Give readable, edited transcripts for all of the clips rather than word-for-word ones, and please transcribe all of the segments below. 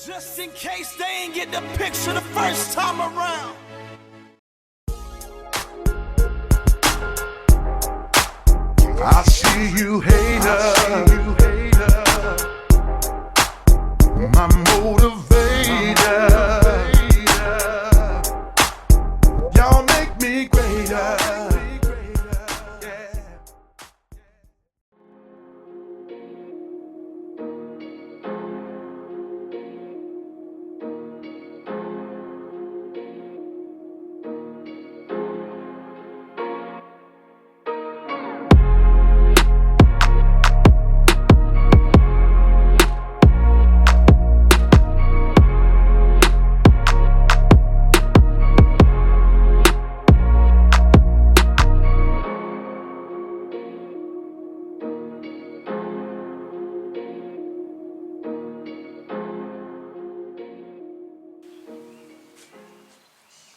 Just in case they ain't get the picture the first time around. I see you, hater. My motivator. Y'all make me greater.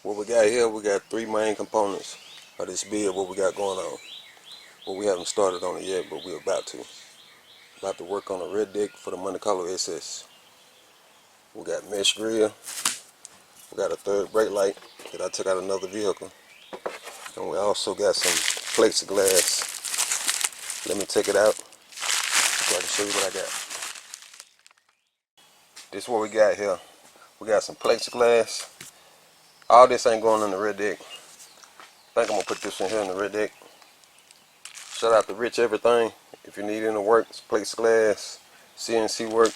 What we got here, we got three main components of this build, what we got going on. Well, we haven't started on it yet, but we're about to. About to work on a red deck for the Monte Carlo SS. We got mesh grill. We got a third brake light that I took out of another vehicle. And we also got some Plexi-Glass. Let me take it out so I can show you what I got. This is what we got here. We got some Plexi-Glass. All this ain't going on the red deck. I think I'm gonna put this in here in the red deck. Shout out to Rich Everything. If you need any work, Plexi-Glass, CNC work,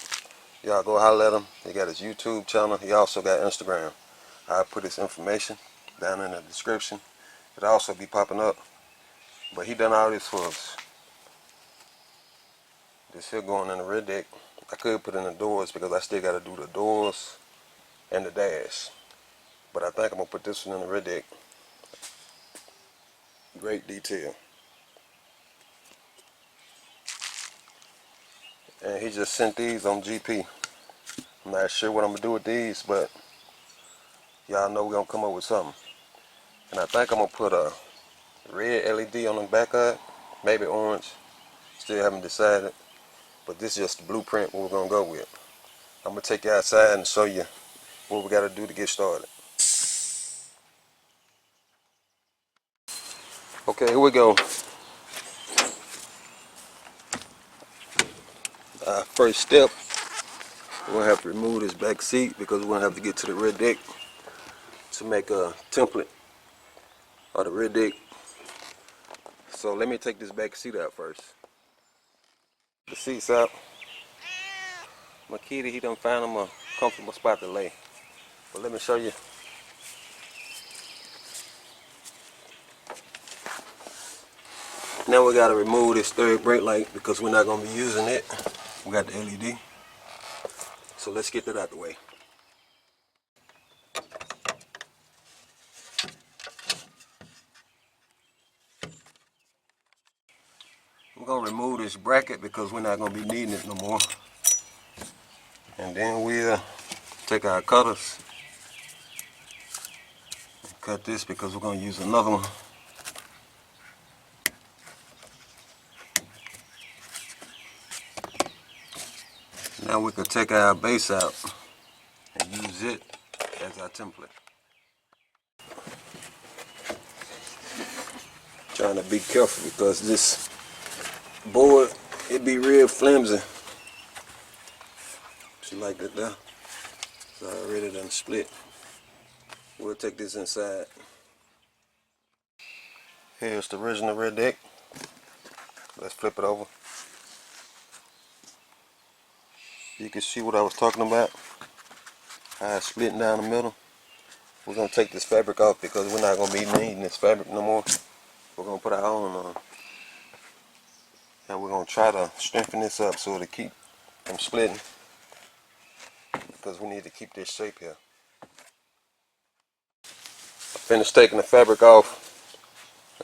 y'all go holler at him. He got his YouTube channel. He also got Instagram. I'll put his information down in the description. It'll also be popping up. But he done all this for us. This here going in the red deck. I could put in the doors because I still got to do the doors and the dash. But I think I'm going to put this one in the red deck. Great detail. And he just sent these on GP. I'm not sure what I'm going to do with these, but y'all know we're going to come up with something. And I think I'm going to put a red LED on the back of it. Maybe orange. Still haven't decided. But this is just the blueprint what we're going to go with. I'm going to take you outside and show you what we got to do to get started. Okay, here we go. First step, we're going to have to remove this back seat because we're going to have to get to the red deck to make a template of the red deck. So let me take this back seat out first. The seat's out. My kitty, he done found him a comfortable spot to lay. But let me show you. Now we got to remove this third brake light because we're not going to be using it. We got the LED. So let's get that out the way. We're going to remove this bracket because we're not going to be needing it no more. And then we'll take our cutters and cut this because we're going to use another one. Now we can take our base out and use it as our template. Trying to be careful because this board, it be real flimsy. See like that there? It's already done split. We'll take this inside. Here's the original red deck. Let's flip it over. You can see what I was talking about. How it's splitting down the middle. We're going to take this fabric off because we're not going to be needing this fabric no more. We're going to put our own on. And we're going to try to strengthen this up so it'll keep from splitting. Because we need to keep this shape here. I finished taking the fabric off.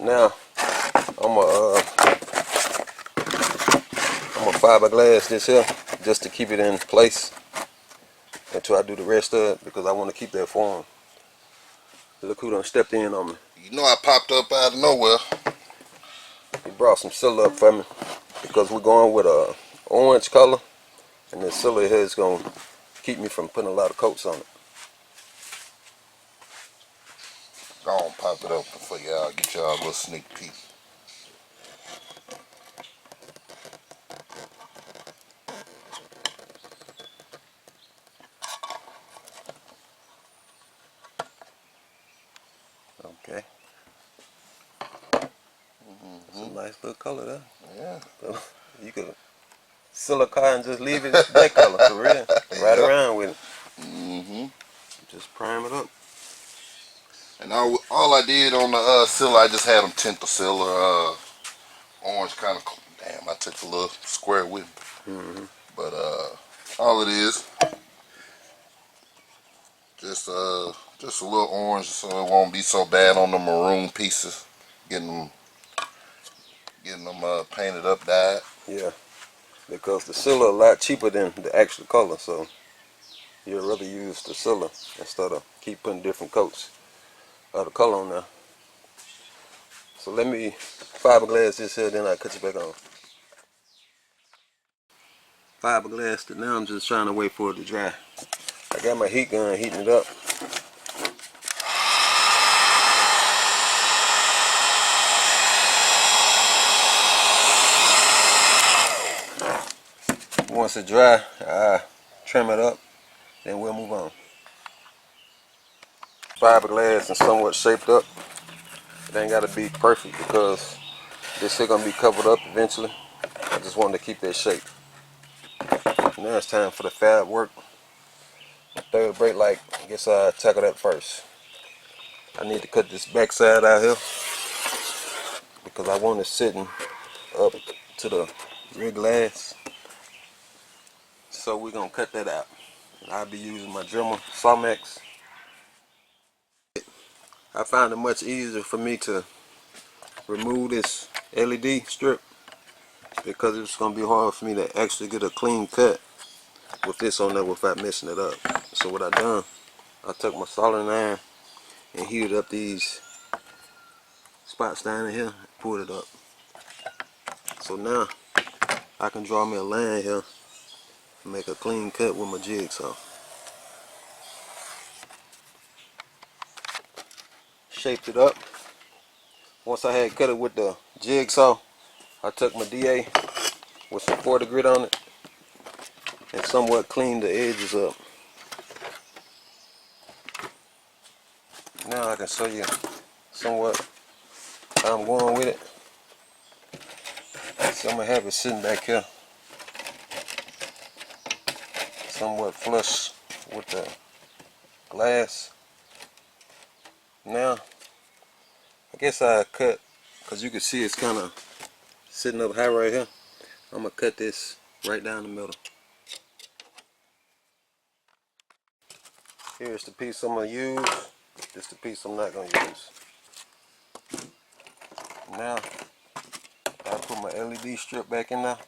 Now I'm gonna fiberglass this here just to keep it in place until I do the rest of it because I want to keep that form. Look who done stepped in on me. You know I popped up out of nowhere. He brought some silver up for me because we're going with a orange color, and this silver here is going to keep me from putting a lot of coats on it. Go on, pop it open for y'all. Get y'all a little sneak peek. Okay. It's a nice little color there. Yeah. You could seal a car and just leave it that color for real. Ride Yep. around with it. Mm-hmm. Just prime it up. And all I did on the sealer, I just had them tint the sealer orange kind of. Damn, I took the little square with me. But all it is, just a little orange, so it won't be so bad on the maroon pieces. Getting them painted up, dyed. Yeah. Because the sealer a lot cheaper than the actual color, so you'd rather use the sealer instead of keep putting different coats of the color on there. So let me fiberglass this here, then I cut you back on. Fiberglass it now. I'm just trying to wait for it to dry. I got my heat gun heating it up. Once it dry, I trim it up, then we'll move on. Fiberglass and somewhat shaped up. It ain't gotta be perfect because this here gonna be covered up eventually. I just wanted to keep that shape. Now it's time for the fab work. Third brake light, I guess I'll tackle that first. I need to cut this back side out here because I want it sitting up to the rear glass. So we're gonna cut that out. I'll be using my Dremel Sawmax. I found it much easier for me to remove this LED strip because it's gonna be hard for me to actually get a clean cut with this on there without messing it up. So what I done, I took my soldering iron and heated up these spots down in here and pulled it up. So now I can draw me a line here and make a clean cut with my jigsaw. Shaped it up. Once I had cut it with the jigsaw, I took my DA with some 40 grit on it and somewhat cleaned the edges up. Now I can show you somewhat how I'm going with it. So I'm going to have it sitting back here somewhat flush with the glass. Now I guess I cut, because you can see it's kind of sitting up high right here. I'm going to cut this right down the middle. Here's the piece I'm going to use. This is the piece I'm not going to use. Now I put my LED strip back in there.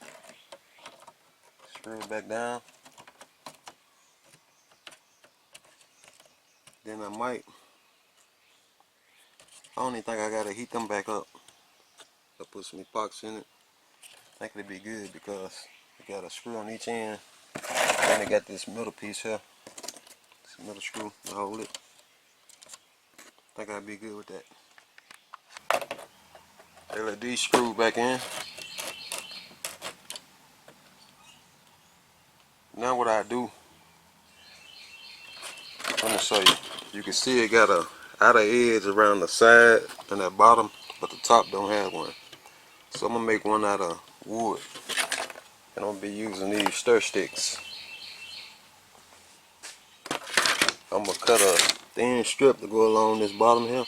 Screw it back down. Then I don't even think I gotta heat them back up. I put some epoxy in it. I think it'll be good because it got a screw on each end. And it got this middle piece here. This middle screw to hold it. I think I'll be good with that. LED screw back in. Now what I do, let me show you. You can see it got a outer edge around the side and the bottom, but the top don't have one. So I'm gonna make one out of wood, and I'm gonna be using these stir sticks. I'm gonna cut a thin strip to go along this bottom here.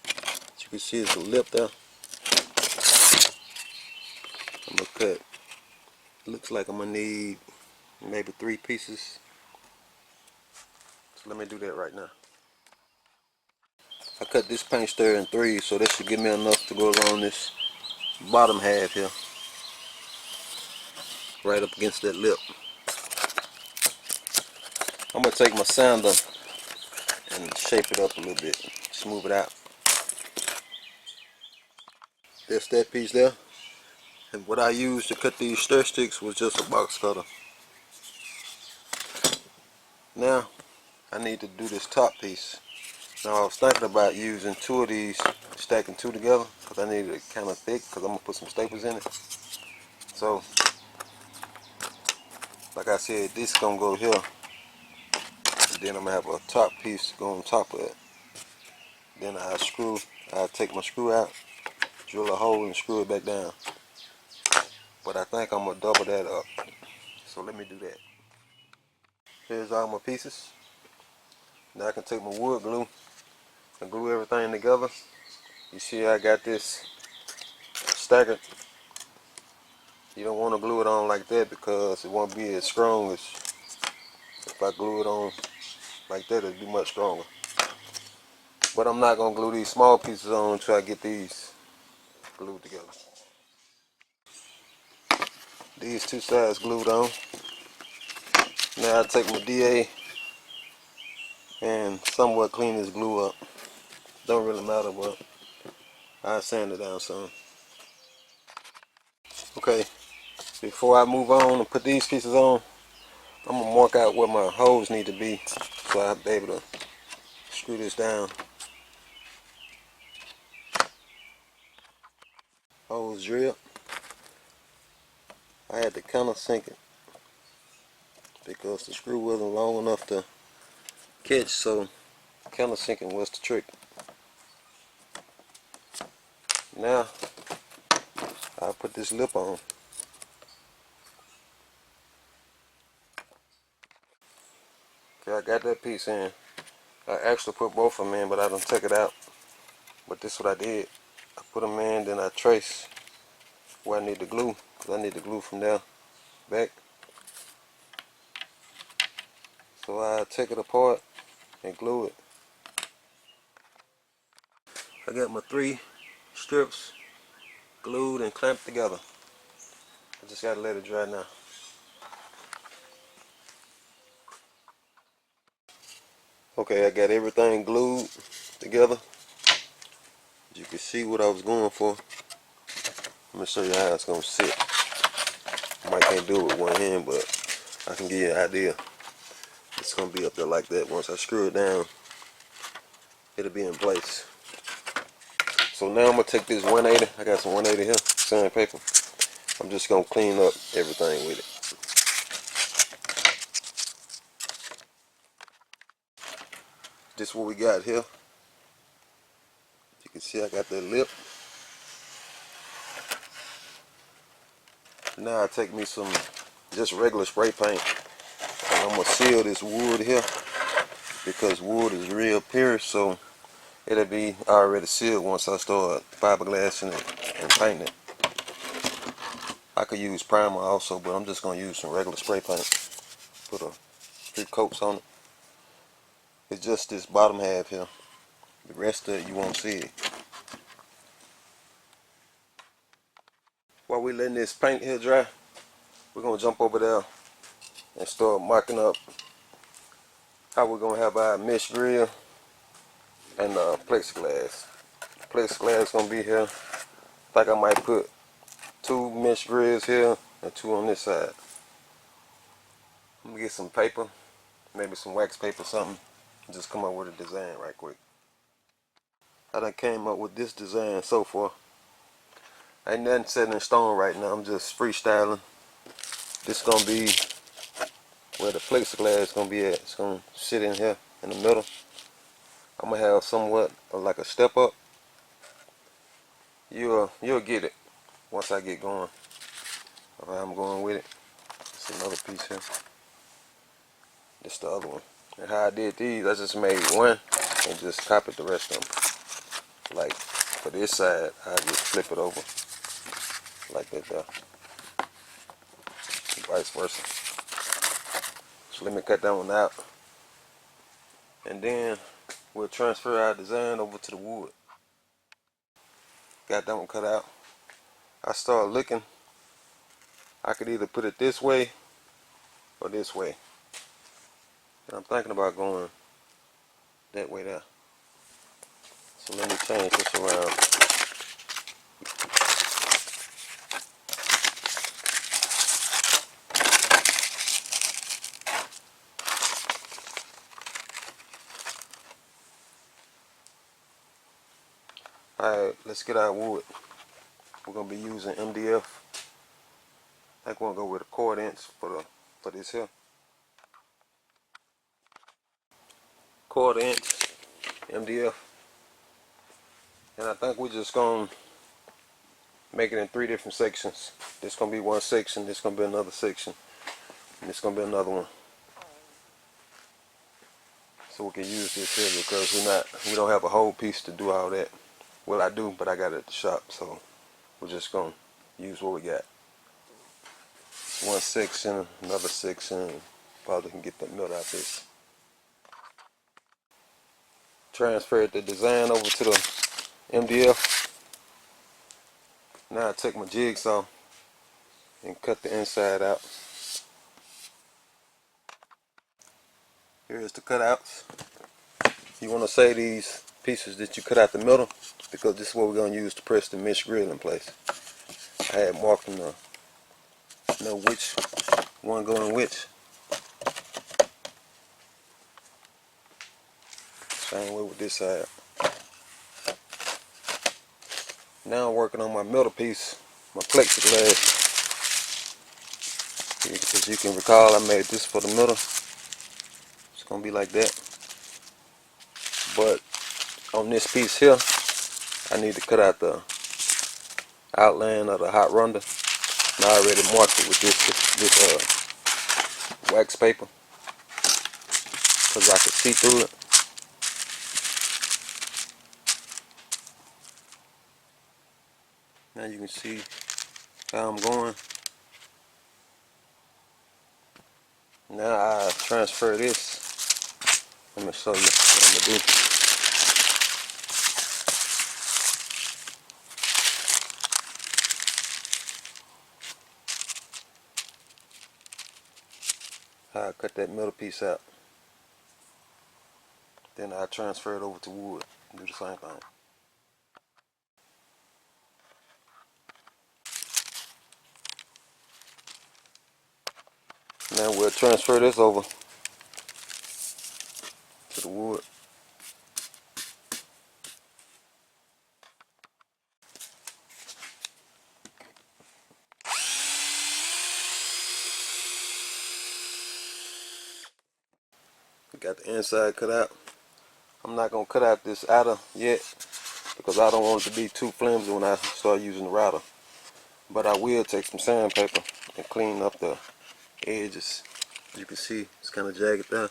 As you can see, it's a lip there. I'm gonna cut. Looks like I'm gonna need maybe 3 pieces. So let me do that right now. I cut this paint stir in 3, so that should give me enough to go along this bottom half here, right up against that lip. I'm gonna take my sander and shape it up a little bit, smooth it out. That's that piece there. And what I used to cut these stir sticks was just a box cutter. Now I need to do this top piece. Now I was thinking about using two of these, stacking two together, because I needed it kind of thick, because I'm going to put some staples in it. So, like I said, this is going to go here, and then I'm going to have a top piece go on top of it. Then I'll take my screw out, drill a hole and screw it back down. But I think I'm going to double that up. So let me do that. Here's all my pieces. Now I can take my wood glue and glue everything together. You see I got this staggered. You don't want to glue it on like that because it won't be as strong as if I glue it on like that. It'll be much stronger. But I'm not going to glue these small pieces on until I get these glued together. These two sides glued on. Now I take my DA and somewhat clean this glue up. Don't really matter, but I sand it down some. Okay, before I move on and put these pieces on, I'm gonna mark out where my holes need to be so I'll be able to screw this down. Holes drilled. I had to counter sink it because the screw wasn't long enough to catch, so counter sinking was the trick. Now I'll put this lip on. Okay, I got that piece in. I actually put both of them in, but I don't take it out. But this is what I did. I put them in, then I trace where I need to glue, because I need to glue from there back. So I take it apart and glue it. I got my 3 strips glued and clamped together. I just gotta let it dry now. Okay, I got everything glued together. You can see what I was going for. Let me show you how it's gonna sit. I might can't do it with one hand, but I can give you an idea. It's gonna be up there like that. Once I screw it down, it'll be in place. So now I'm gonna take this 180. I got some 180 here, sandpaper. I'm just gonna clean up everything with it. This is what we got here. You can see I got that lip. Now I take me some just regular spray paint, and I'm gonna seal this wood here because wood is real porous, so it'll be already sealed once I start fiberglassing it and painting it. I could use primer also, but I'm just gonna use some regular spray paint. Put a few coats on it. It's just this bottom half here. The rest of it you won't see it. While we're letting this paint here dry, we're gonna jump over there and start marking up how we're gonna have our mesh grill and plexiglass. Plexiglass gonna be here. I think I might put 2 mesh grills here and 2 on this side. I'm gonna get some paper, maybe some wax paper or something, and just come up with a design right quick. I done came up with this design so far. Ain't nothing set in stone right now. I'm just freestyling. This gonna be where the plexiglass is gonna be at. It's gonna sit in here in the middle. I'm gonna have somewhat of like a step up. You'll get it once I get going. Alright, I'm going with it. It's another piece here. This the other one. And how I did these, I just made one and just copied the rest of them. Like for this side, I just flip it over like that there. And vice versa. So let me cut that one out. And then we'll transfer our design over to the wood. Got that one cut out. I started looking. I could either put it this way or this way. And I'm thinking about going that way there. So let me change this around. Alright, let's get our wood. We're gonna be using MDF. I think we're gonna go with a 1/4 inch for this here. 1/4 inch MDF. And I think we're just gonna make it in 3 different sections. This gonna be one section, this gonna be another section, and this gonna be another one. So we can use this here because we don't have a whole piece to do all that. Well, I do, but I got it at the shop, so we're just gonna use what we got. One section, another section. Probably can get the middle out this. Transferred the design over to the MDF. Now I take my jigsaw and cut the inside out. Here's the cutouts. You want to save these pieces that you cut out the middle because this is what we're going to use to press the mesh grill in place. I had marked them to know which one going which. Same way with this side. Now I'm working on my middle piece, my Plexi-Glass. As you can recall, I made this for the middle. It's going to be like that. But on this piece here, I need to cut out the outline of the hot runner. And I already marked it with this wax paper because I could see through it. Now you can see how I'm going. Now I transfer this. Let me show you what I'm going to do. How I cut that middle piece out. Then I transfer it over to wood and do the same thing. Now we'll transfer this over to the wood. We got the inside cut out. I'm not going to cut out this outer yet because I don't want it to be too flimsy when I start using the router. But I will take some sandpaper and clean up the edges. You can see it's kind of jagged there.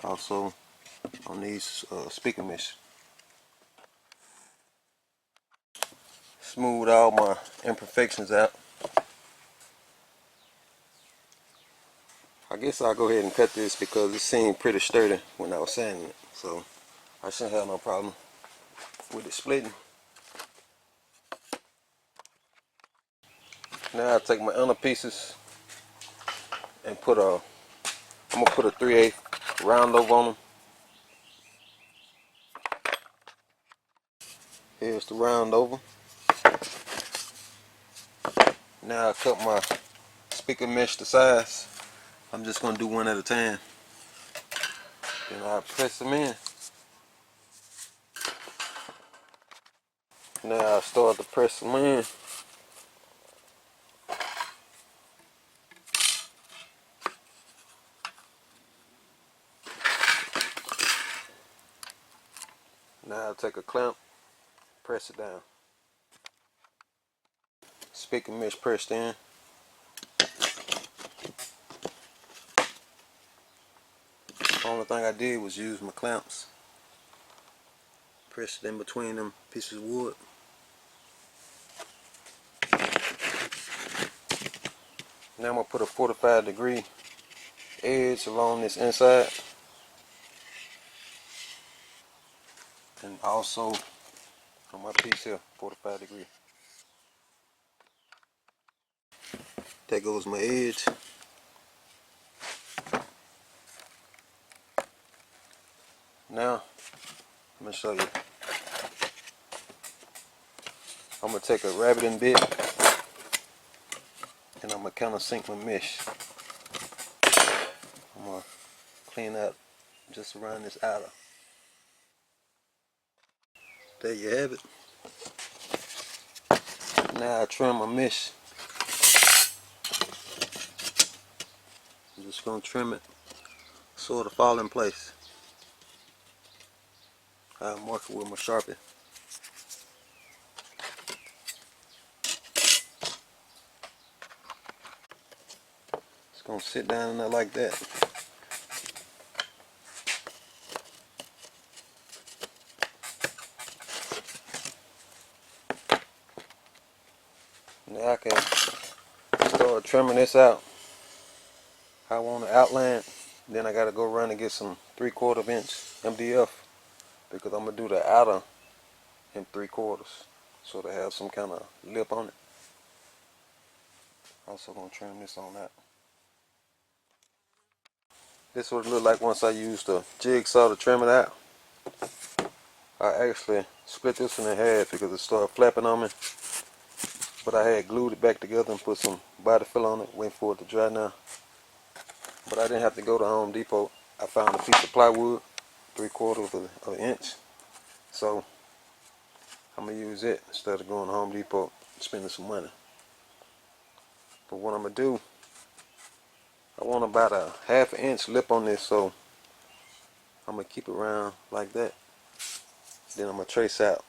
Also on these speaker mesh. Smooth all my imperfections out. I guess I'll go ahead and cut this because it seemed pretty sturdy when I was sanding it. So I shouldn't have no problem with it splitting. Now I take my inner pieces and I'm gonna put a 3/8 round over on them. Here's the round over. Now I cut my speaker mesh to size. I'm just gonna do one at a time. Then I press them in. Now I start to press them in. Now I take a clamp, press it down. Speaker mesh pressed in. The only thing I did was use my clamps. Press it in between them pieces of wood. Now I'm going to put a 45-degree edge along this inside. And also on my piece here, 45-degree. There goes my edge. Now, I'm going to show you. I'm going to take a rabbiting bit and I'm going to countersink my mesh. I'm going to clean up just around this outer. There you have it. Now I trim my mesh. I'm just gonna trim it so it'll fall in place. I'll mark it with my Sharpie. It's gonna sit down in there like that. Now I can start trimming this out. I want to outline. Then I gotta go run and get some 3/4 inch MDF because I'm gonna do the outer in 3/4 so to have some kind of lip on it. Also gonna trim this on out. This is what it look like once I use the jigsaw to trim it out. I actually split this one in half because it started flapping on me. But I had glued it back together and put some body fill on it, waiting for it to dry now. But I didn't have to go to Home Depot. I found a piece of plywood, 3/4 of an inch. So I'm gonna use it instead of going to Home Depot and spending some money. But what I'm gonna do, I want about a 1/2 inch lip on this, so I'm gonna keep it round like that. Then I'm gonna trace out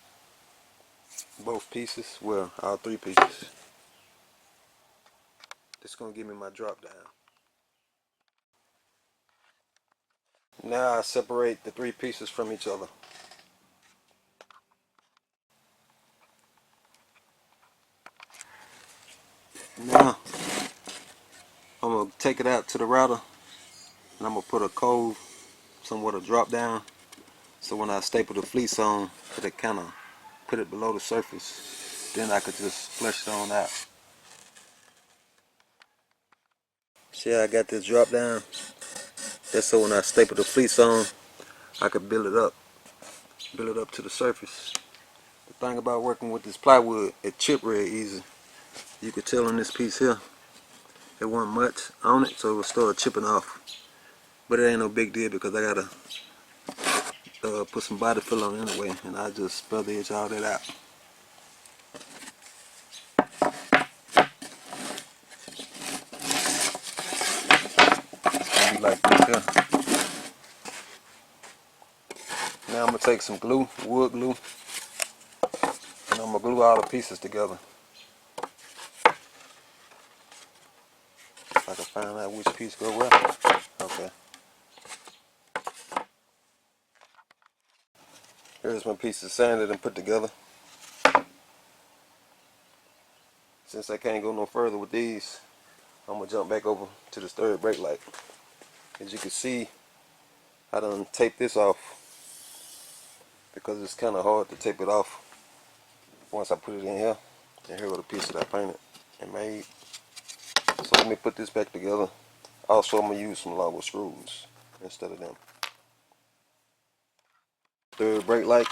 both pieces, well, all 3 pieces. This is gonna give me my drop down. Now I separate the 3 pieces from each other. Now I'm gonna take it out to the router and I'm gonna put a cove, somewhat a drop down, so when I staple the fleece on, it'll kind of put it below the surface. Then I could just flush it on out. See how I got this drop down? That's so when I staple the fleece on, I could build it up to the surface. The thing about working with this plywood, it chip real easy. You could tell on this piece here, there wasn't much on it, so it would start chipping off. But it ain't no big deal because I gotta put some body fill on it anyway, and I just feather edge all that out. Like this here. Now I'm gonna take some glue, wood glue, and I'm gonna glue all the pieces together. If I can find out which piece go where. Okay. Here's my pieces sanded and put together. Since I can't go no further with these, I'm gonna jump back over to this third Brakelight. As you can see, I done taped this off because it's kind of hard to tape it off once I put it in here. And here are the pieces that I painted and made. So let me put this back together. Also, I'm gonna use some longer screws instead of them. Third Brakelight.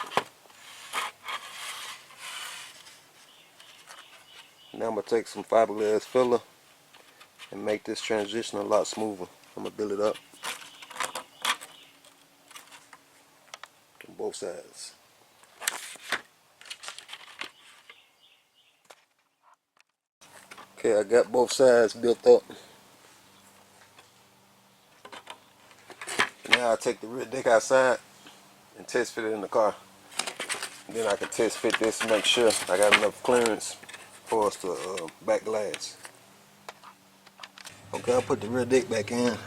Now I'm gonna take some fiberglass filler and make this transition a lot smoother. I'm gonna build it up on both sides. Okay, I got both sides built up. Now I take the rear deck outside and test fit it in the car. And then I can test fit this to make sure I got enough clearance for us to back glass. Okay, I'll put the rear deck back in.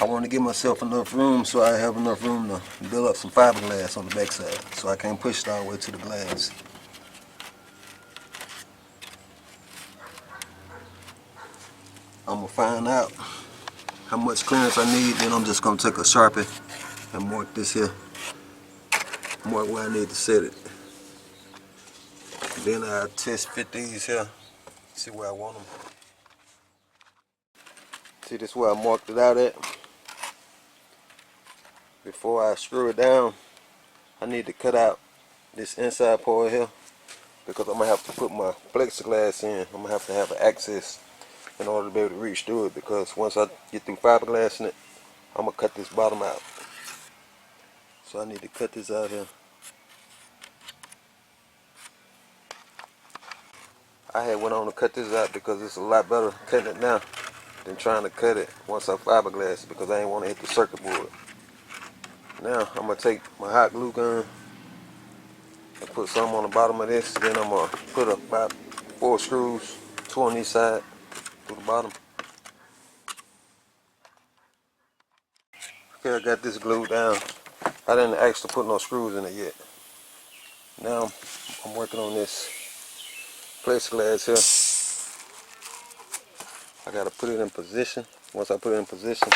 I want to give myself enough room so I have enough room to build up some fiberglass on the back side, so I can't push it all the way to the glass. I'm gonna find out how much clearance I need, then I'm just gonna take a Sharpie and mark this here, mark where I need to set it. Then I test fit these here, see where I want them. See, this is where I marked it out at. Before I screw it down, I need to cut out this inside part here because I'm gonna have to put my Plexi-Glass in. I'm gonna have to have an access in order to be able to reach through it, because once I get through fiberglassing it, I'm gonna cut this bottom out. So I need to cut this out here. I had went on to cut this out because it's a lot better cutting it now than trying to cut it once I fiberglass it, because I ain't want to hit the circuit board. Now I'm gonna take my hot glue gun and put some on the bottom of this. Then I'm gonna put about 4 screws, 2 on each side through the bottom. Okay, I got this glued down. I didn't actually put no screws in it yet. Now I'm working on this Plexi-Glass here. I gotta put it in position. Once I put it in position,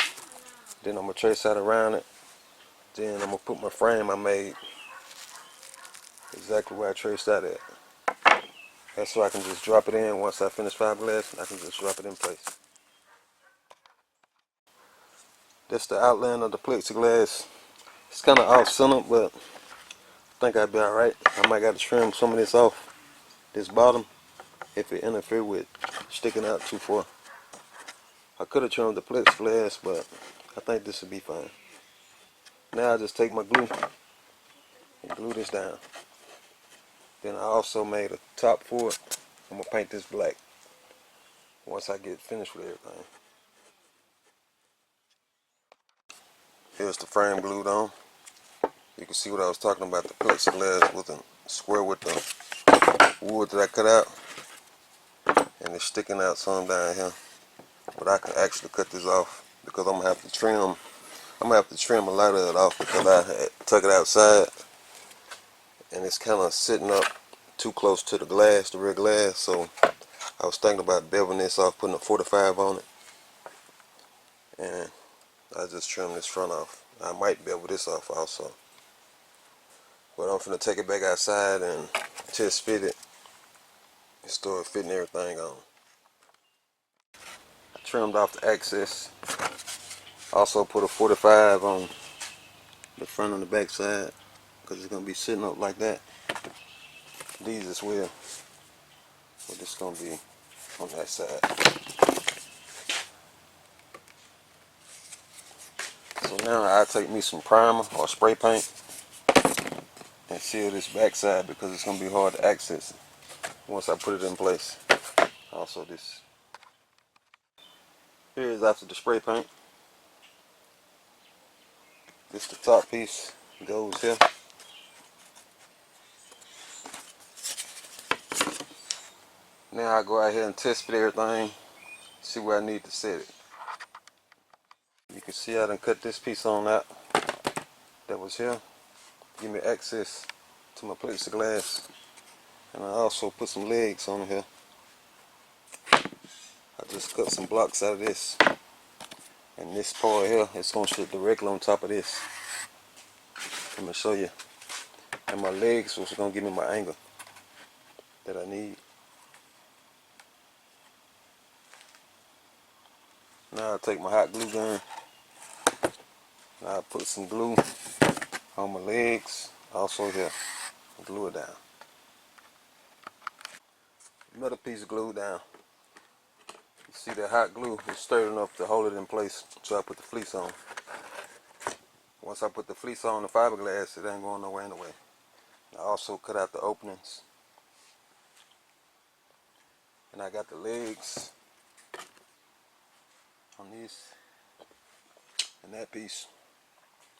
then I'm gonna trace that around it. Then I'm gonna put my frame I made exactly where I traced that at. That's so I can just drop it in once I finish fiberglass. I can just drop it in place. That's the outline of the Plexi-Glass. It's kind of off center, but I think I'd be alright. I might got to trim some of this off, this bottom, if it interferes with sticking out too far. I could have trimmed the Plexi-Glass, but I think this would be fine. Now I just take my glue and glue this down. Then I also made a top for it. I'm going to paint this black once I get finished with everything. Here's the frame glued on. You can see what I was talking about, the Plexi-Glass with the square with the wood that I cut out. And it's sticking out some down here. But I can actually cut this off because I'm going to have to trim. I'm going to have to trim a lot of it off because I had took it outside. And it's kind of sitting up too close to the glass, the real glass. So I was thinking about beveling this off, putting a 45 on it. And I just trimmed this front off. I might bevel this off also. But I'm finna take it back outside and test fit it and start fitting everything on. I trimmed off the excess. Also put a 45 on the front and the back side because it's gonna be sitting up like that. These as well. But it's gonna be on that side. So now I take me some primer or spray paint and seal this back side because it's gonna be hard to access it once I put it in place. Also this. Here is after the spray paint. This the top piece goes here. Now I go out here and test fit everything, see where I need to set it. You can see I done cut this piece on out that was here. Give me access to my Plexi-Glass. And I also put some legs on here. I just cut some blocks out of this. And this part here is going to sit directly on top of this. Let me show you. And my legs was going to give me my angle that I need. Now I take my hot glue gun. Now I put some glue on my legs, also here, and glue it down. Another piece of glue down. You see that hot glue is sturdy enough to hold it in place, so I put the fleece on. Once I put the fleece on the fiberglass, it ain't going nowhere anyway. I also cut out the openings. And I got the legs on this and that piece.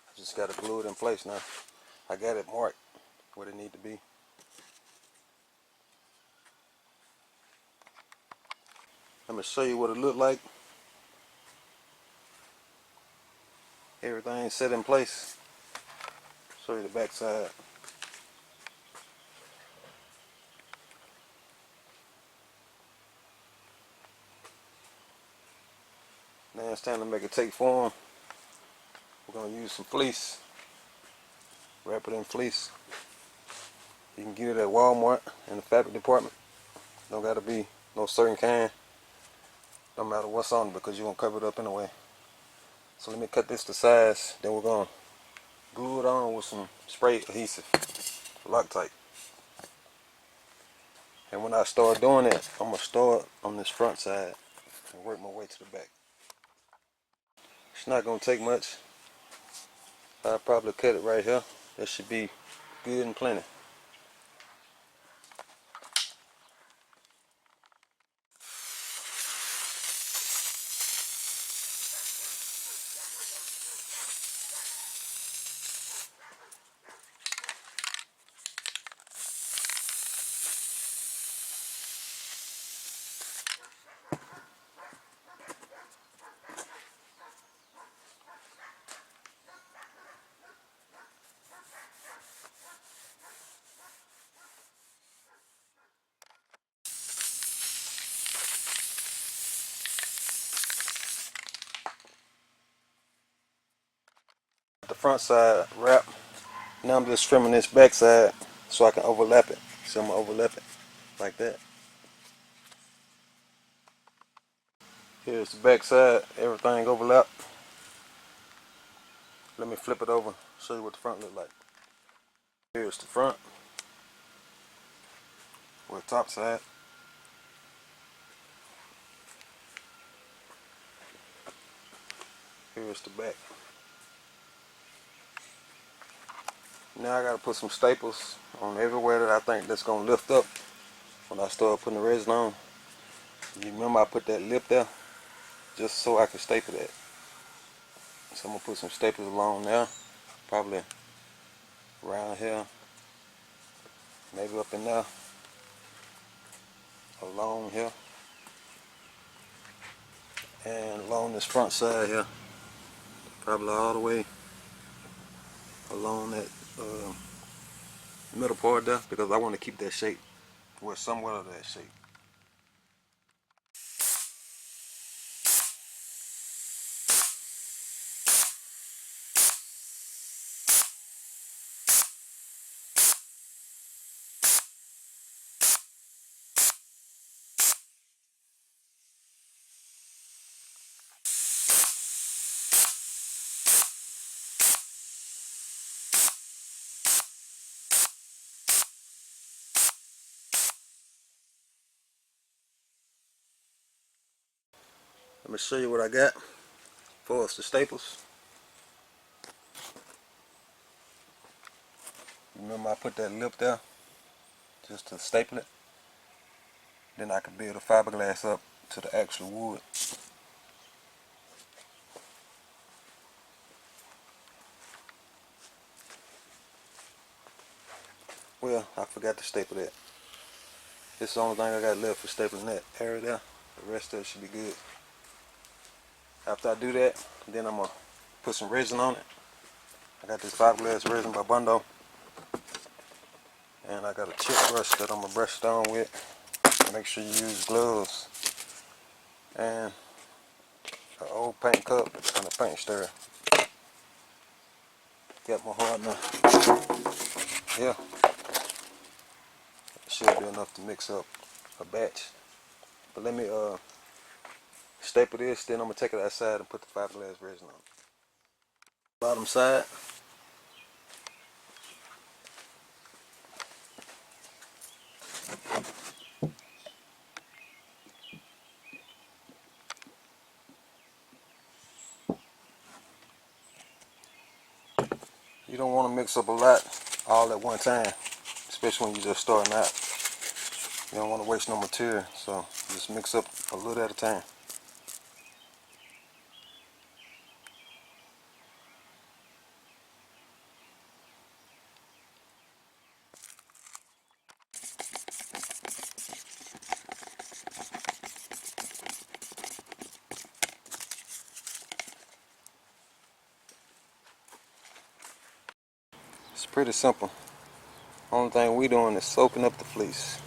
I just got to glue it in place now. I got it marked where they need to be. Let me show you what it looked like. Everything set in place. Show you the back side. Now it's time to make it take form. We're going to use some fleece. Wrap it in fleece. You can get it at Walmart in the fabric department. Don't got to be no certain kind. No matter what's on it because you're going to cover it up anyway. So let me cut this to size. Then we're going to glue it on with some spray adhesive. Loctite. And when I start doing it, I'm going to start on this front side and work my way to the back. It's not going to take much. I'll probably cut it right here. That should be good and plenty. front side wrap. Now I'm just trimming this back side so I can overlap it. So I'm gonna overlap it like that. Here's the back side, everything overlapped. Let me flip it over, show you what the front look like. Here's the front, with the top side. Here's the back. Now I gotta put some staples on everywhere that I think that's gonna lift up when I start putting the resin on. You remember I put that lip there just so I can staple that. So I'm gonna put some staples along there, probably around here, maybe up in there, along here, and along this front side here, probably all the way along that middle part there, because I want to keep that shape, or somewhat of that shape. Let me show you what I got for us, the staples. Remember I put that lip there just to staple it. Then I can build a fiberglass up to the actual wood. Well, I forgot to staple that. This is the only thing I got left for stapling that area there. The rest of it should be good. After I do that, then I'm going to put some resin on it. I got this fiberglass resin by Bundo. And I got a chip brush that I'm going to brush it on with. Make sure you use gloves. And an old paint cup and a paint stirrer. Got my hardener here. It should be enough to mix up a batch. But let me staple this, then I'm going to take it outside and put the fiberglass resin on. Bottom side. You don't want to mix up a lot all at one time, especially when you're just starting out. You don't want to waste no material, so just mix up a little at a time. It's pretty simple. Only thing we doing is soaking up the fleece.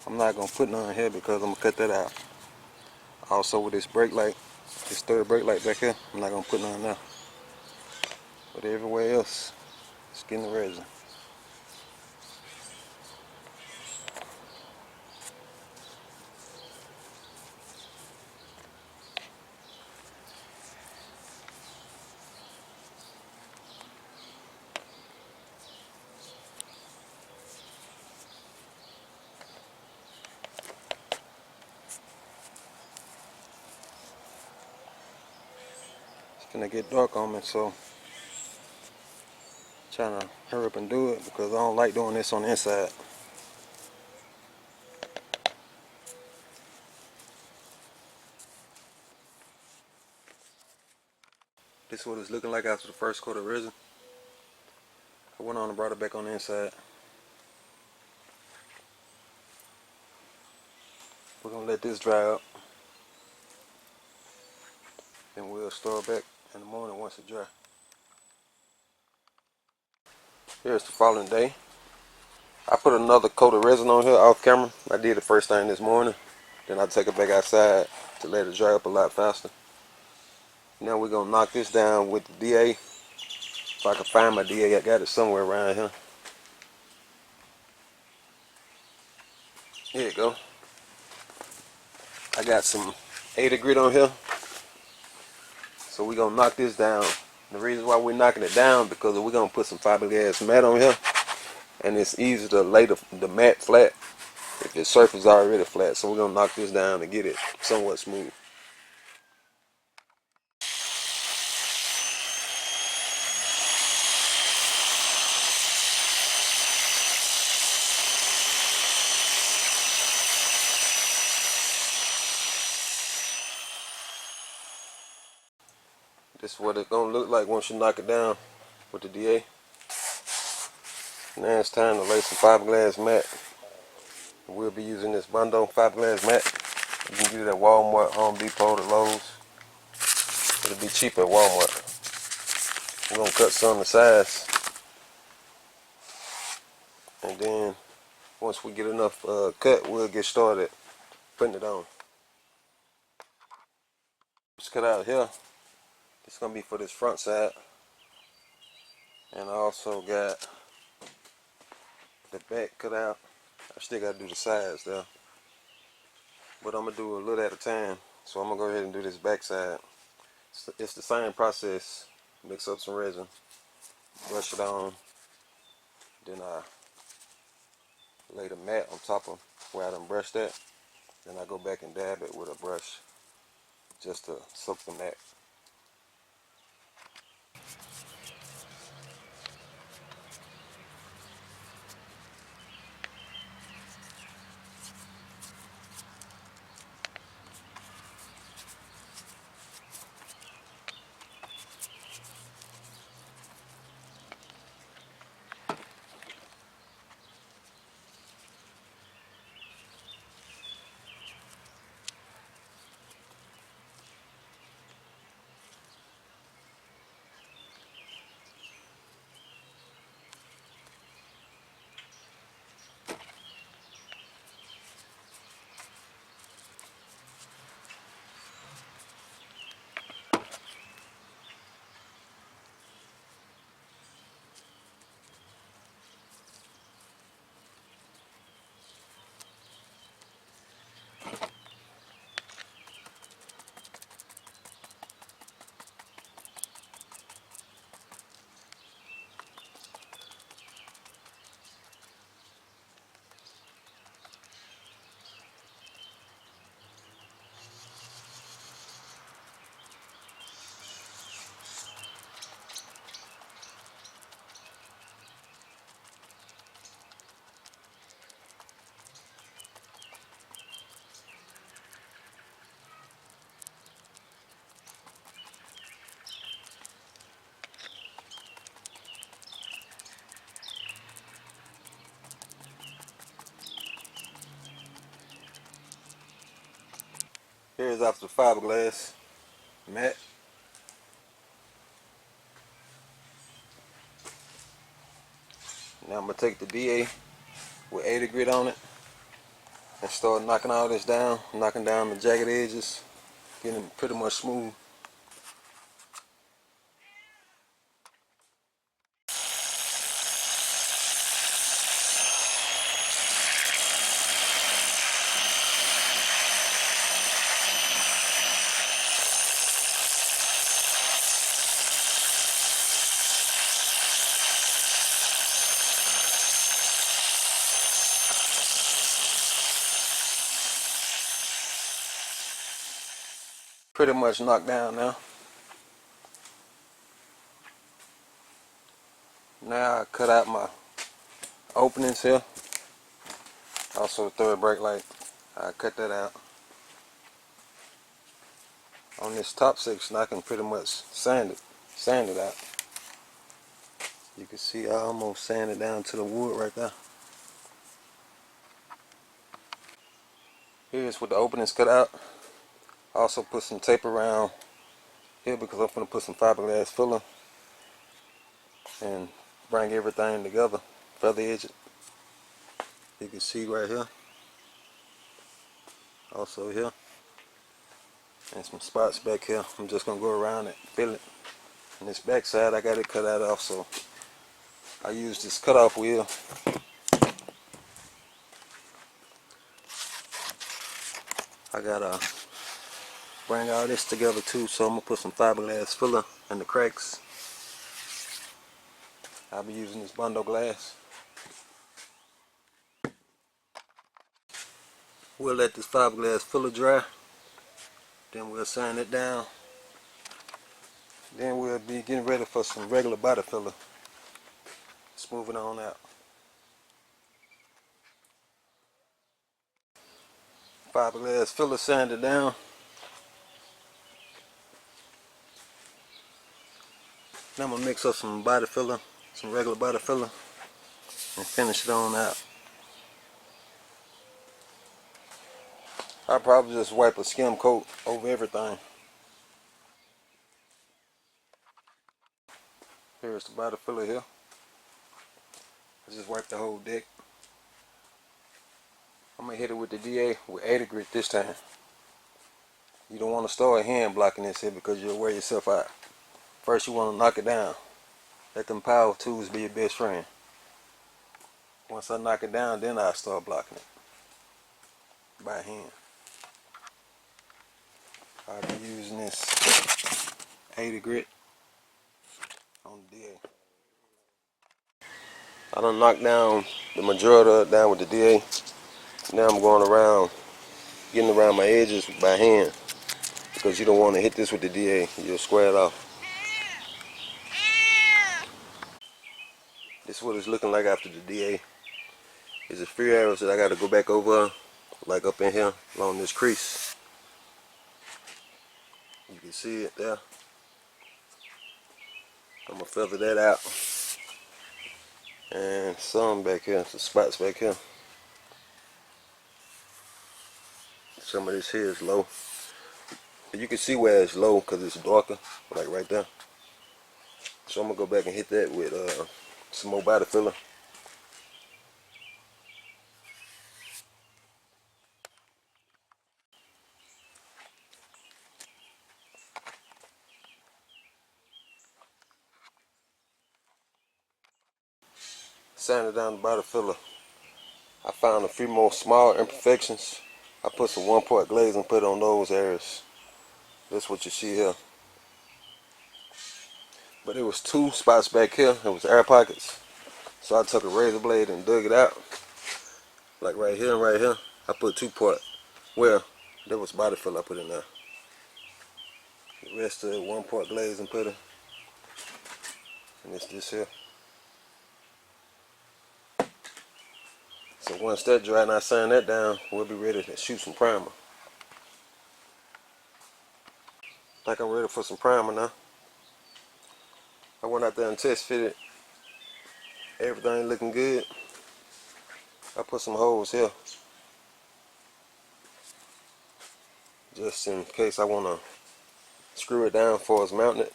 I'm not going to put none here because I'm going to cut that out. Also with this brake light, this third brake light back here, I'm not going to put none there. But everywhere else, it's getting the resin. It's gonna get dark on me, so trying to hurry up and do it because I don't like doing this on the inside. This is what it's looking like after the first coat of resin. I went on and brought it back on the inside. We're gonna let this dry up. Then we'll start back in the morning once it dry. Here's the following day. I put another coat of resin on here off camera. I did it first thing this morning. Then I take it back outside to let it dry up a lot faster. Now we're gonna knock this down with the DA. If I can find my DA, I got it somewhere around here. Here you go. I got some 80 grit on here. So we're gonna knock this down. The reason why we're knocking it down because we're gonna put some fiberglass mat on here, and it's easy to lay the mat flat if the surface is already flat. So we're gonna knock this down to get it somewhat smooth. This is what it's gonna look like once you knock it down with the DA. Now it's time to lay some fiberglass mat. We'll be using this Bondo fiberglass mat. You can get it at Walmart, Home Depot, the Lowe's. It'll be cheap at Walmart. We're gonna cut some to size, and then once we get enough cut, we'll get started putting it on. Just cut out here. It's gonna be for this front side, and I also got the back cut out. I still gotta do the sides there, but I'm gonna do a little at a time. So I'm gonna go ahead and do this back side. It's the same process. Mix up some resin, brush it on, then I lay the mat on top of where I done brushed that. Then I go back and dab it with a brush just to soak the mat. Here's after the fiberglass mat. Now I'm gonna take the DA with 80 grit on it and start knocking all this down, knocking down the jagged edges, getting it pretty much smooth. Pretty much knocked down now. Now I cut out my openings here. Also the third brake light. I cut that out. On this top section I can pretty much sand it out. You can see I almost sanded down to the wood right there. Here's with the openings cut out. I also put some tape around here because I'm going to put some fiberglass filler and bring everything together, feather edge it. You can see right here, also here. and some spots back here. I'm just gonna go around it, fill it. And this back side, I got it cut out off, so I use this cutoff wheel. I gotta bring all this together too, so I'm gonna put some fiberglass filler in the cracks. I'll be using this bundle glass. We'll let this fiberglass filler dry, then we'll sand it down. Then we'll be getting ready for some regular body filler. Smooth it on out. Fiberglass filler sanded down. Now I'm gonna mix up some body filler, some regular body filler, and finish it on out. I'll probably just wipe a skim coat over everything. Here's the body filler here. I just wiped the whole deck. I'm gonna hit it with the DA with 80 grit this time. You don't want to start hand blocking this here because you'll wear yourself out. First you want to knock it down. Let them power tools be your best friend. Once I knock it down, then I start blocking it by hand. I'll be using this 80 grit on the DA. I done knocked down the majority of it down with the DA. Now I'm going around, getting around my edges by hand, because you don't want to hit this with the DA. You'll square it off. This is what it's looking like after the DA. There's a few areas that I got to go back over, like up in here along this crease. You can see it there. I'm gonna feather that out, and some back here, some spots back here. Some of this here is low. But you can see where it's low because it's darker, like right there. So I'm gonna go back and hit that with some more body filler. Sanded down the body filler. I found a few more small imperfections. I put some 1-part glaze and put on those areas. That's what you see here. But there was 2 spots back here. It was air pockets. So I took a razor blade and dug it out. Like right here and right here. I put 2-part. Well, there was body filler I put in there. The rest of it 1-part glaze and put it. And it's this here. So once that dry and I sand that down, we'll be ready to shoot some primer. I think I'm ready for some primer now. I went out there and test fitted. Everything looking good. I put some holes here, just in case I want to screw it down before it's mounted.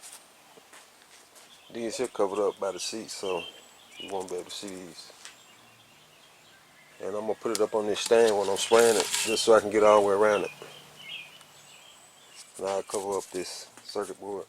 These here covered up by the seat, so you won't be able to see these. And I'm going to put it up on this stand when I'm spraying it, just so I can get all the way around it. Now I'll cover up this circuit board.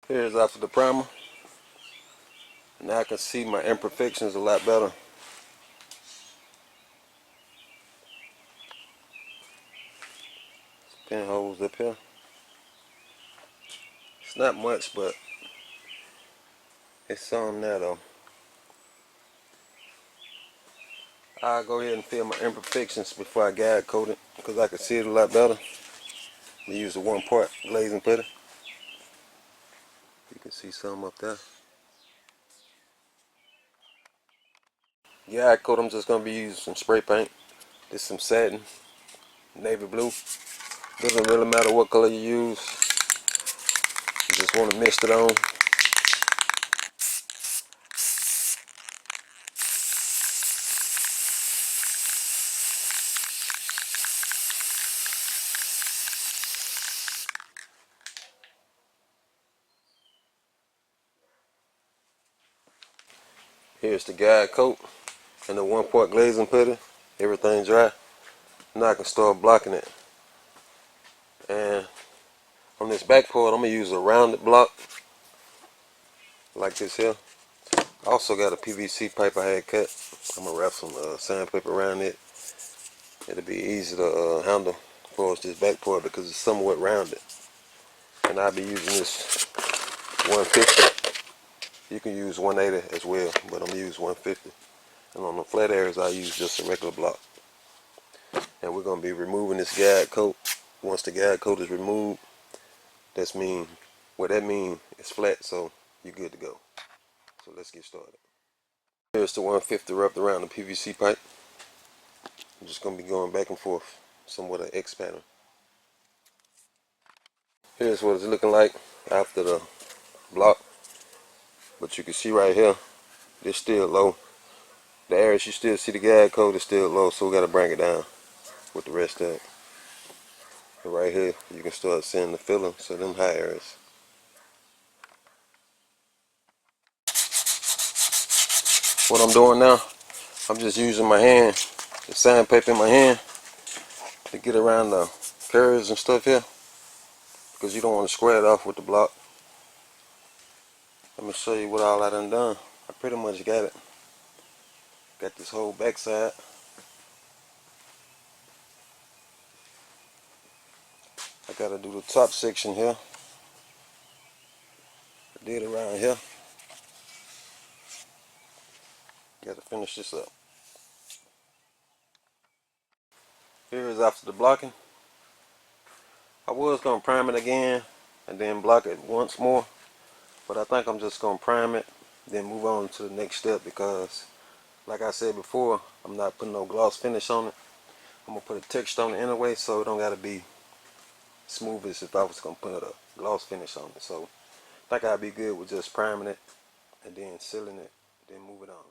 Here's after the primer. Now I can see my imperfections a lot better. Pinholes up here. It's not much, but it's some there though. I'll go ahead and fill my imperfections before I guide coat it because I can see it a lot better. We use a 1-part glazing putter. You can see some up there. Guide coat, I'm just going to be using some spray paint. This is some satin, navy blue. Doesn't really matter what color you use. You just want to mist it on. Here's the guide coat and the 1-part glazing putter. Everything dry. Now I can start blocking it. And on this back part, I'm going to use a rounded block like this here. I also got a PVC pipe I had cut. I'm going to wrap some sandpaper around it. It'll be easy to handle as far as this back part because it's somewhat rounded. And I'll be using this 150. You can use 180 as well, but I'm going to use 150. And on the flat areas, I use just a regular block. And we're going to be removing this guide coat. Once the guide coat is removed, what that means is flat, so you're good to go. So let's get started. Here's the 150 wrapped around the PVC pipe. I'm just going to be going back and forth, somewhat an X pattern. Here's what it's looking like after the block. But you can see right here, it's still low. The areas you still see the guide coat is still low, so we got to bring it down with the rest of it. And right here, you can start seeing the filler, so them high areas. What I'm doing now, I'm just using my hand, the sandpaper in my hand, to get around the curves and stuff here, because you don't want to square it off with the block. Let me show you what all I done. I pretty much got it. Got this whole back side. I gotta do the top section here. I did around here. Gotta finish this up. Here is after the blocking. I was gonna prime it again and then block it once more, but I think I'm just gonna prime it, then move on to the next step because, like I said before, I'm not putting no gloss finish on it. I'm gonna put a texture on it anyway, so it don't gotta be smooth as if I was gonna put a gloss finish on it. So I think I'd be good with just priming it and then sealing it, then move it on.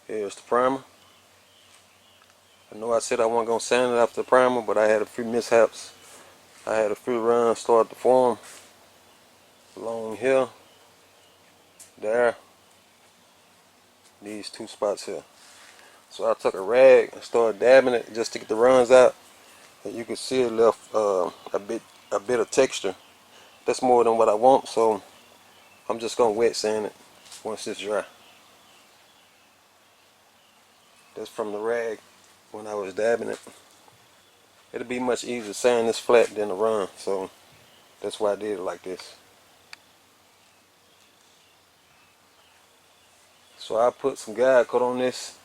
Here's the primer. I know I said I wasn't going to sand it after the primer, but I had a few mishaps. I had a few runs start to form along here, there, these two spots here. So I took a rag and started dabbing it just to get the runs out. And you can see it left a bit of texture. That's more than what I want, so I'm just going to wet sand it once it's dry. That's from the rag when I was dabbing it. it'll be much easier to sand this flat than to run, so that's why I did it like this. So I put some guide coat on this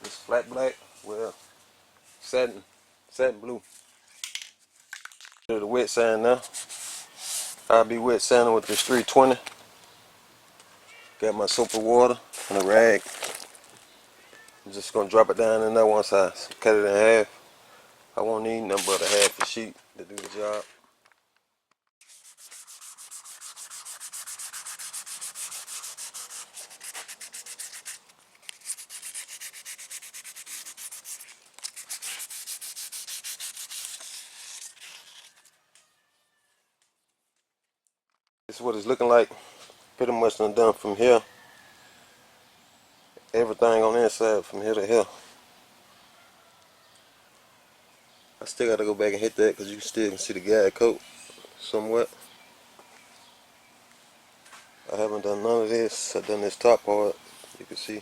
flat black, well, satin blue. Do the wet sand now. I'll be wet sanding with this 320. Got my soap and water and a rag. I'm just gonna drop it down in there once I cut it in half. I won't need nothing but a half a sheet to do the job. This is what it's looking like. Pretty much done from here. Everything on the inside from here to here. I still gotta go back and hit that because you still can see the guide coat somewhat. I haven't done none of this. I've done this top part, you can see.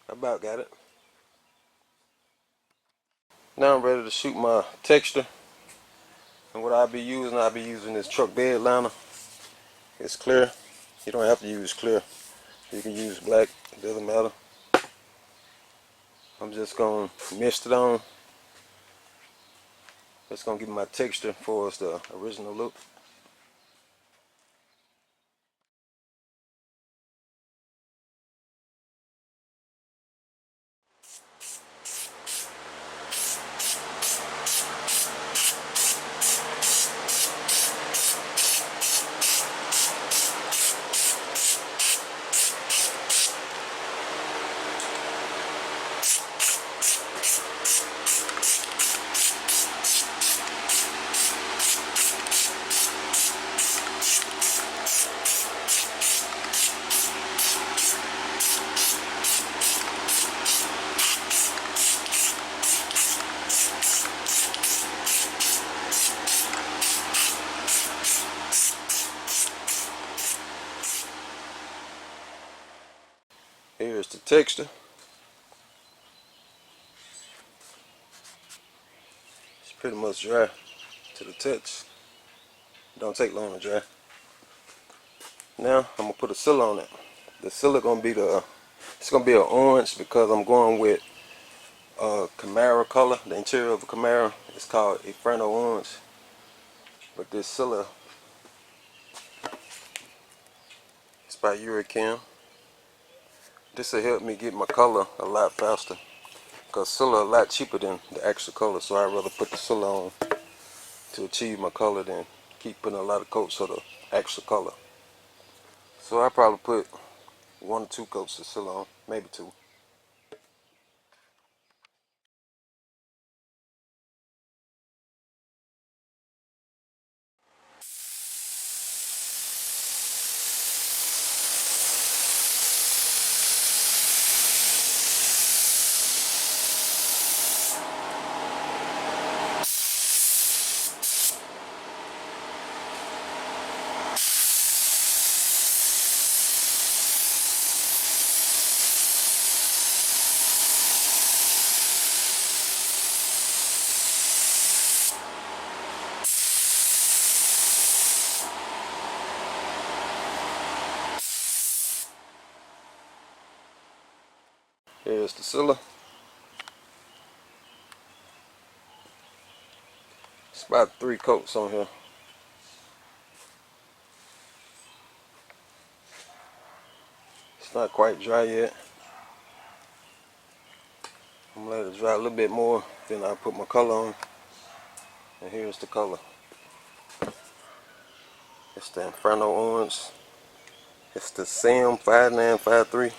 I about got it. Now I'm ready to shoot my texture. And what I'll be using this truck bed liner. It's clear. You don't have to use clear. You can use black, it doesn't matter. I'm just gonna mist it on. It's gonna give my texture for us the original look. Here's the texture. It's pretty much dry to the touch. Don't take long to dry. Now I'm gonna put a seal on it. The seal gonna be it's gonna be an orange because I'm going with Camaro color. The interior of a Camaro is called Inferno Orange. But this seal is by Eurochem. This will help me get my color a lot faster. Because Silla a lot cheaper than the actual color, so I'd rather put the Silla on to achieve my color than keep putting a lot of coats of the actual color. So I probably put 1 or 2 coats of Silla on, maybe 2. Here's the Silla. It's about 3 coats on here. It's not quite dry yet. I'm gonna let it dry a little bit more, then I'll put my color on. And here's the color. It's the Inferno Orange. It's the SIM 5953.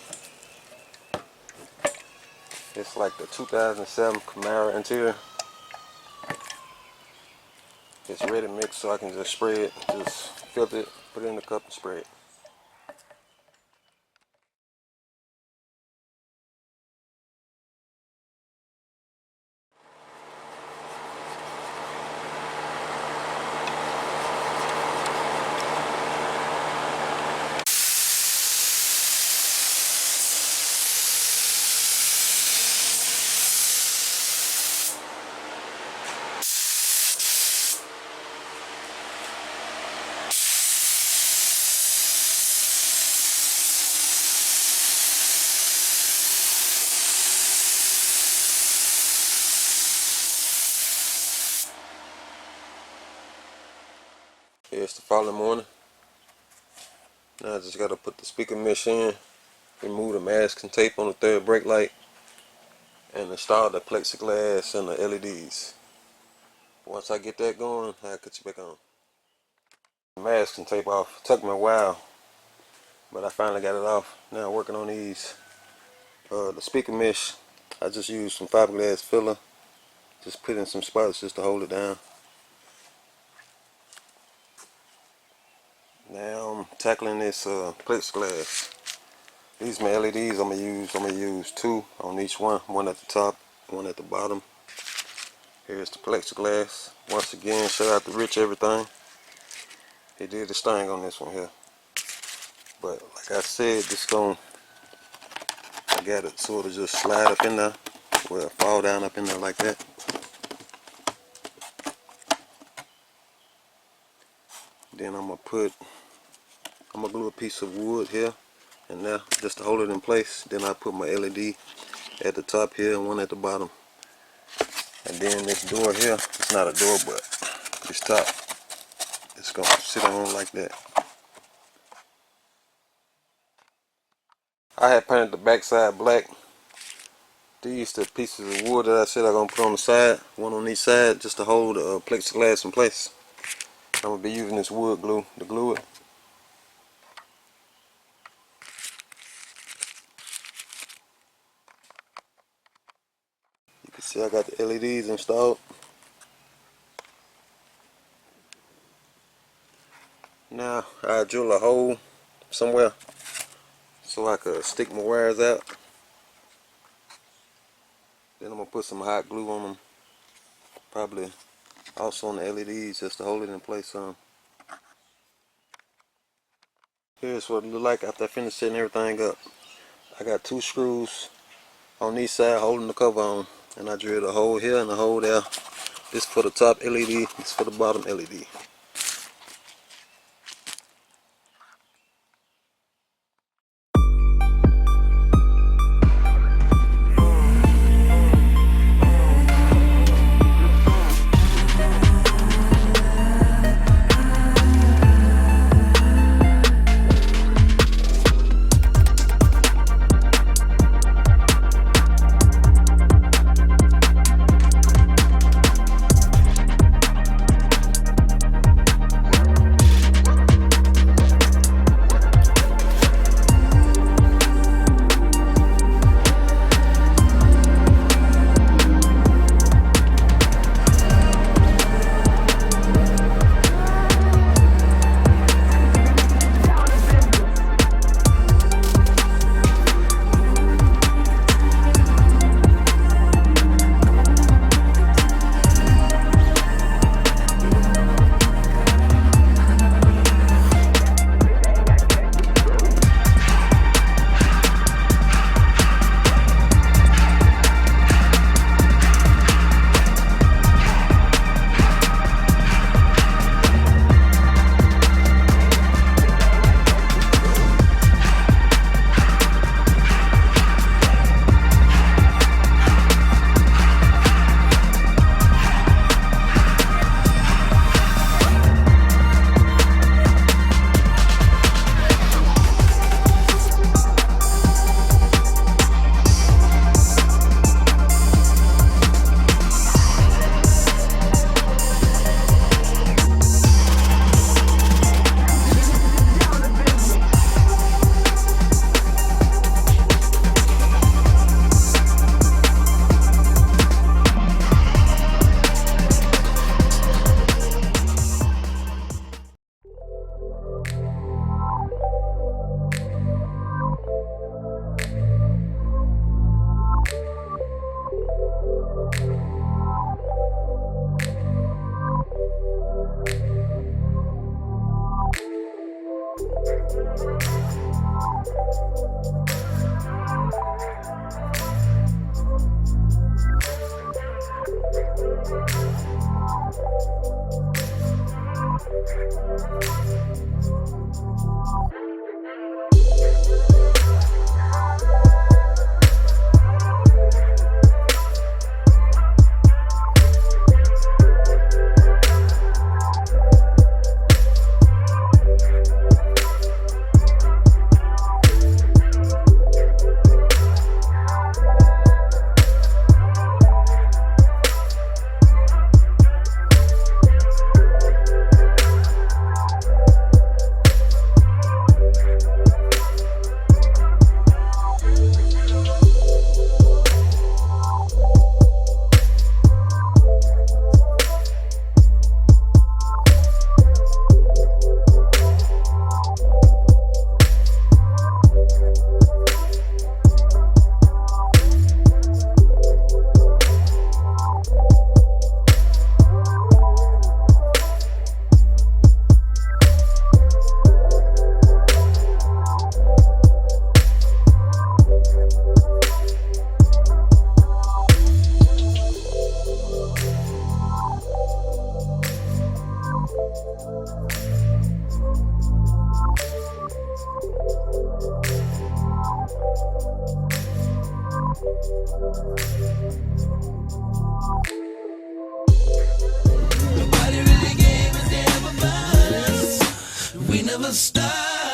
It's like the 2007 Camaro interior. It's ready mixed, so I can just spray it, just filter it, put it in the cup and spray it. It's the following morning. Now I just got to put the speaker mesh in, remove the masking tape on the third brake light, and install the Plexi-Glass and the LEDs. Once I get that going, I'll cut you back on. The masking tape off. It took me a while, but I finally got it off. Now working on these. The speaker mesh, I just used some fiberglass filler. Just put in some spots just to hold it down. Now I'm tackling this Plexi-Glass. These are my LEDs I'm gonna use 2 on each one. One at the top, one at the bottom. Here's the Plexi-Glass. Once again, shout out to Rich Everything. He did his thing on this one here. But like I said, I got it sort of just slide up in there. Well, fall down up in there like that. Then I'm gonna glue a piece of wood here and there just to hold it in place. Then I put my LED at the top here and one at the bottom. And then this door here, it's not a door, but this top, it's gonna sit on like that. I had painted the backside black. These the pieces of wood that I said I'm gonna put on the side, one on each side, just to hold the Plexi-Glass in place. I'm gonna be using this wood glue to glue it. You can see I got the LEDs installed. Now I drill a hole somewhere so I could stick my wires out. Then I'm gonna put some hot glue on them, probably also on the LEDs, just to hold it in place some. Here's what it look like after I finish setting everything up. I got 2 screws on each side holding the cover on, and I drilled a hole here and a hole there. This for the top LED, this for the bottom LED. Nobody really gave a damn about us. We never stopped.